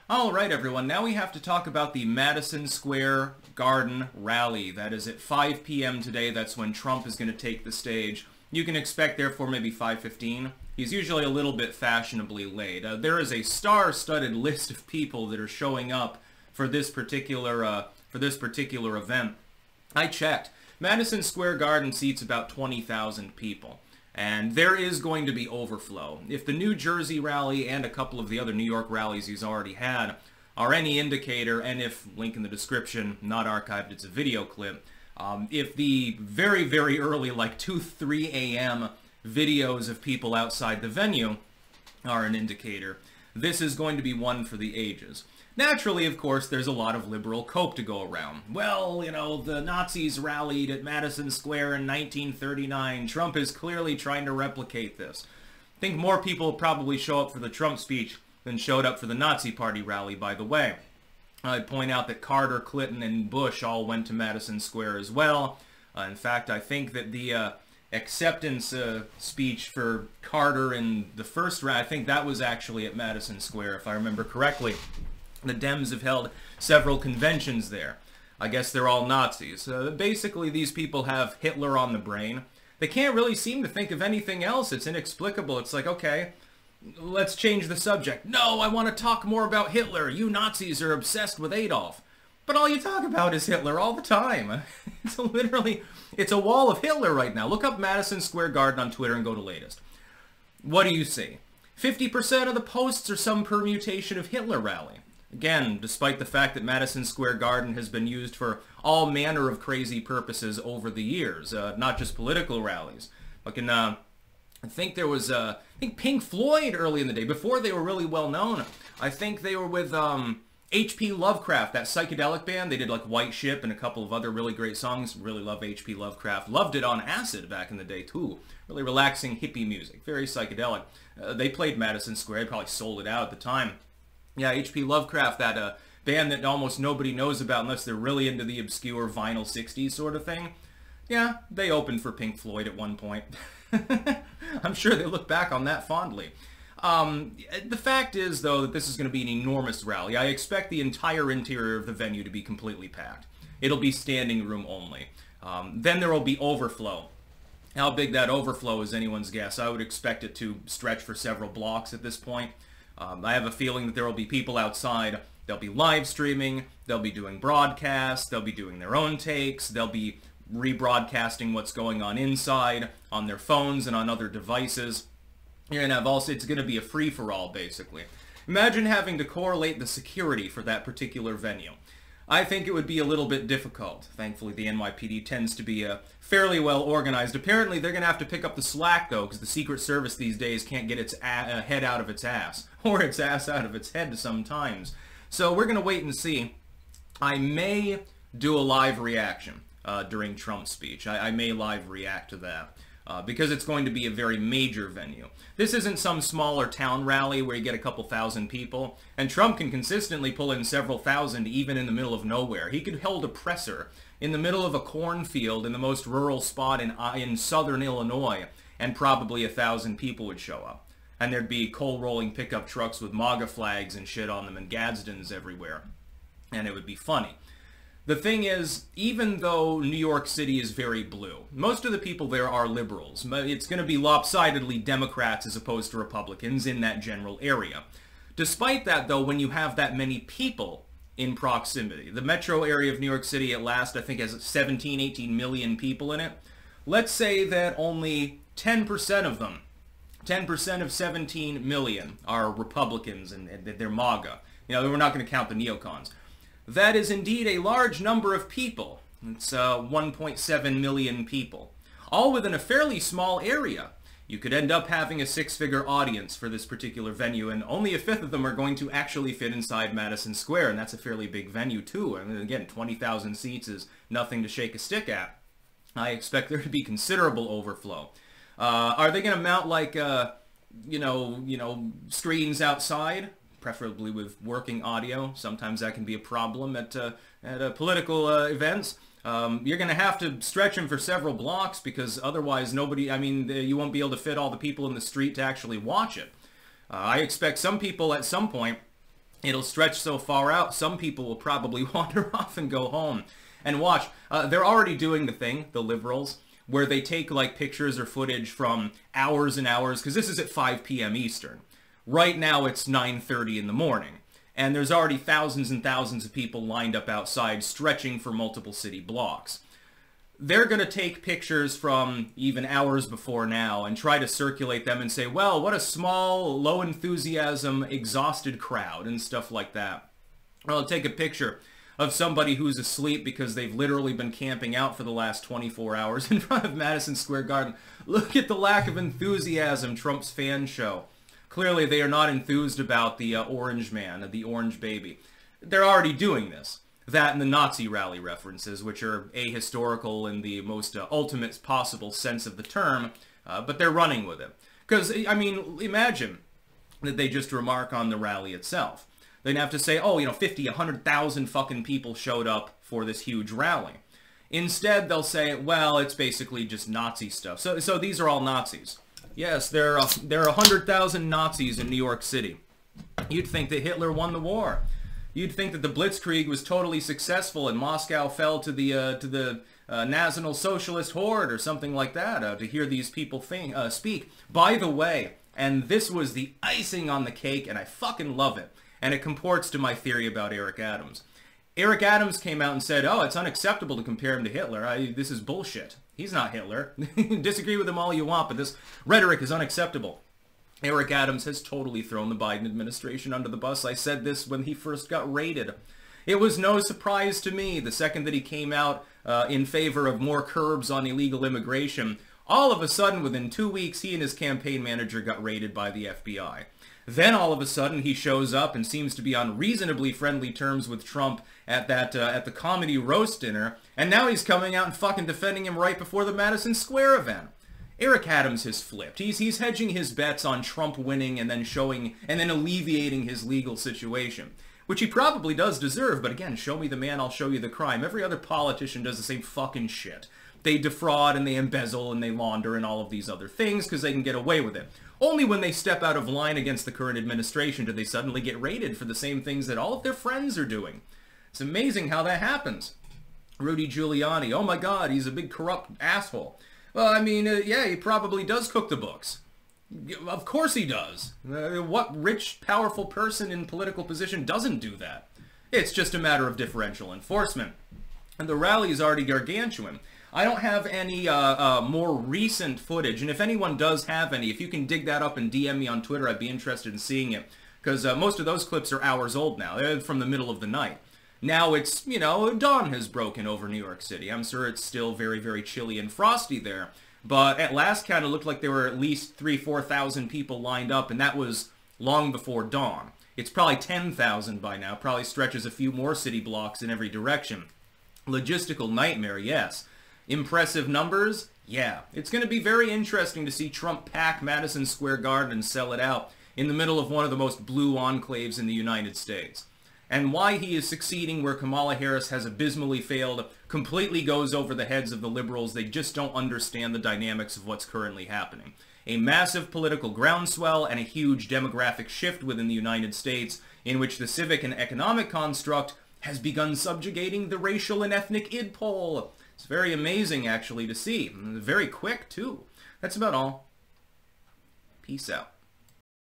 Alright everyone, now we have to talk about the Madison Square Garden rally. That is at 5 p.m. today. That's when Trump is going to take the stage. You can expect therefore maybe 5:15. He's usually a little bit fashionably late. There is a star-studded list of people that are showing up for this particular event. I checked. Madison Square Garden seats about 20,000 people. And there is going to be overflow. If the New Jersey rally and a couple of the other New York rallies he's already had are any indicator, and if, link in the description, not archived, it's a video clip, if the very, very early, like 2, 3 a.m. videos of people outside the venue are an indicator, this is going to be one for the ages. Naturally, of course, there's a lot of liberal cope to go around. Well, you know, the Nazis rallied at Madison Square in 1939. Trump is clearly trying to replicate this. I think more people probably show up for the Trump speech than showed up for the Nazi Party rally, by the way. I'd point out that Carter, Clinton, and Bush all went to Madison Square as well. In fact, I think that the acceptance speech for Carter in the first round, I think that was actually at Madison Square, if I remember correctly. The Dems have held several conventions there. I guess they're all Nazis. Basically, these people have Hitler on the brain. They can't really seem to think of anything else. It's inexplicable. It's like, okay, let's change the subject. No, I want to talk more about Hitler. You Nazis are obsessed with Adolf. But all you talk about is Hitler all the time. It's a wall of Hitler right now. Look up Madison Square Garden on Twitter and go to latest. What do you see? 50% of the posts are some permutation of Hitler rally. Again, despite the fact that Madison Square Garden has been used for all manner of crazy purposes over the years, not just political rallies. Like in, I think there was, I think Pink Floyd early in the day, before they were really well known. I think they were with H.P. Lovecraft, that psychedelic band. They did like White Ship and a couple of other really great songs. Really love H.P. Lovecraft. Loved it on acid back in the day too. Really relaxing hippie music, very psychedelic. They played Madison Square. They probably sold it out at the time. Yeah, H.P. Lovecraft, that band that almost nobody knows about unless they're really into the obscure vinyl 60s sort of thing. Yeah, they opened for Pink Floyd at one point. I'm sure they look back on that fondly. The fact is, though, that this is going to be an enormous rally. I expect the entire interior of the venue to be completely packed. It'll be standing room only. Then there will be overflow. How big that overflow is anyone's guess. I would expect it to stretch for several blocks at this point. I have a feeling that there will be people outside. They'll be live streaming, they'll be doing broadcasts, they'll be doing their own takes, they'll be rebroadcasting what's going on inside, on their phones and on other devices. You're going to have also, it's going to be a free-for-all, basically. Imagine having to correlate the security for that particular venue. I think it would be a little bit difficult. Thankfully, the NYPD tends to be fairly well organized. Apparently, they're going to have to pick up the slack, though, because the Secret Service these days can't get its head out of its ass, or its ass out of its head sometimes. So we're going to wait and see. I may do a live reaction during Trump's speech. I may live react to that. Because it's going to be a very major venue. This isn't some smaller town rally where you get a couple thousand people, and Trump can consistently pull in several thousand even in the middle of nowhere. He could hold a presser in the middle of a cornfield in the most rural spot in southern Illinois, and probably 1,000 people would show up. And there'd be coal-rolling pickup trucks with MAGA flags and shit on them and Gadsdens everywhere. And it would be funny. The thing is, even though New York City is very blue, most of the people there are liberals. It's going to be lopsidedly Democrats as opposed to Republicans in that general area. Despite that, though, when you have that many people in proximity, the metro area of New York City at last, I think, has 17, 18 million people in it. Let's say that only 10% of them, 10% of 17 million are Republicans and they're MAGA. You know, we're not going to count the neocons. That is indeed a large number of people. It's 1.7 million people, all within a fairly small area. You could end up having a six-figure audience for this particular venue, and only a fifth of them are going to actually fit inside Madison Square, and that's a fairly big venue too. I mean, again, 20,000 seats is nothing to shake a stick at. I expect there to be considerable overflow. Are they going to mount like, you know, screens outside? Preferably with working audio. Sometimes that can be a problem at political events. You're going to have to stretch them for several blocks because otherwise nobody, I mean, you won't be able to fit all the people in the street to actually watch it. I expect some people at some point It'll stretch so far out, some people will probably wander off and go home. And watch, they're already doing the thing, the liberals, where they take like pictures or footage from hours and hours, because this is at 5 p.m. Eastern. Right now it's 9:30 in the morning, and there's already thousands and thousands of people lined up outside stretching for multiple city blocks. They're going to take pictures from even hours before now and try to circulate them and say, well, what a small, low enthusiasm, exhausted crowd and stuff like that. Or I'll take a picture of somebody who's asleep because they've literally been camping out for the last 24 hours in front of Madison Square Garden. Look at the lack of enthusiasm, Trump's fan show. Clearly they are not enthused about the orange man, the orange baby. They're already doing this. That and the Nazi rally references, which are ahistorical in the most ultimate possible sense of the term, but they're running with it. Because, I mean, imagine that they just remark on the rally itself. They'd have to say, oh, 50, 100,000 fucking people showed up for this huge rally. Instead, they'll say, well, it's basically just Nazi stuff. So these are all Nazis. Yes, there are 100,000 Nazis in New York City. You'd think that Hitler won the war. You'd think that the Blitzkrieg was totally successful and Moscow fell to the National Socialist Horde or something like that, to hear these people speak. By the way, and this was the icing on the cake, and I fucking love it, and it comports to my theory about Eric Adams. Eric Adams came out and said, oh, it's unacceptable to compare him to Hitler. This is bullshit. He's not Hitler. Disagree with him all you want, but this rhetoric is unacceptable. Eric Adams has totally thrown the Biden administration under the bus. I said this when he first got raided. It was no surprise to me the second that he came out in favor of more curbs on illegal immigration. All of a sudden, within 2 weeks, he and his campaign manager got raided by the FBI. Then all of a sudden, he shows up and seems to be on reasonably friendly terms with Trump at the comedy roast dinner, and now he's coming out and fucking defending him right before the Madison Square event. Eric Adams has flipped. He's hedging his bets on Trump winning and then alleviating his legal situation, which he probably does deserve, but again, show me the man, I'll show you the crime. Every other politician does the same fucking shit. They defraud and they embezzle and they launder and all of these other things because they can get away with it. Only when they step out of line against the current administration do they suddenly get raided for the same things that all of their friends are doing. It's amazing how that happens. Rudy Giuliani, oh my god, he's a big corrupt asshole. Well, I mean, yeah, he probably does cook the books. Of course he does. What rich, powerful person in political position doesn't do that? It's just a matter of differential enforcement. And the rally is already gargantuan. I don't have any more recent footage, and if anyone does have any, if you can dig that up and DM me on Twitter, I'd be interested in seeing it. Because most of those clips are hours old now. They're from the middle of the night. Now it's, dawn has broken over New York City. I'm sure it's still very, very chilly and frosty there. But at last count, it looked like there were at least 4,000 people lined up, and that was long before dawn. It's probably 10,000 by now. Probably stretches a few more city blocks in every direction. Logistical nightmare, yes. Impressive numbers? Yeah. It's going to be very interesting to see Trump pack Madison Square Garden and sell it out in the middle of one of the most blue enclaves in the United States. And why he is succeeding where Kamala Harris has abysmally failed completely goes over the heads of the liberals. They just don't understand the dynamics of what's currently happening. A massive political groundswell and a huge demographic shift within the United States in which the civic and economic construct has begun subjugating the racial and ethnic id pole. It's very amazing, actually, to see. Very quick, too. That's about all. Peace out.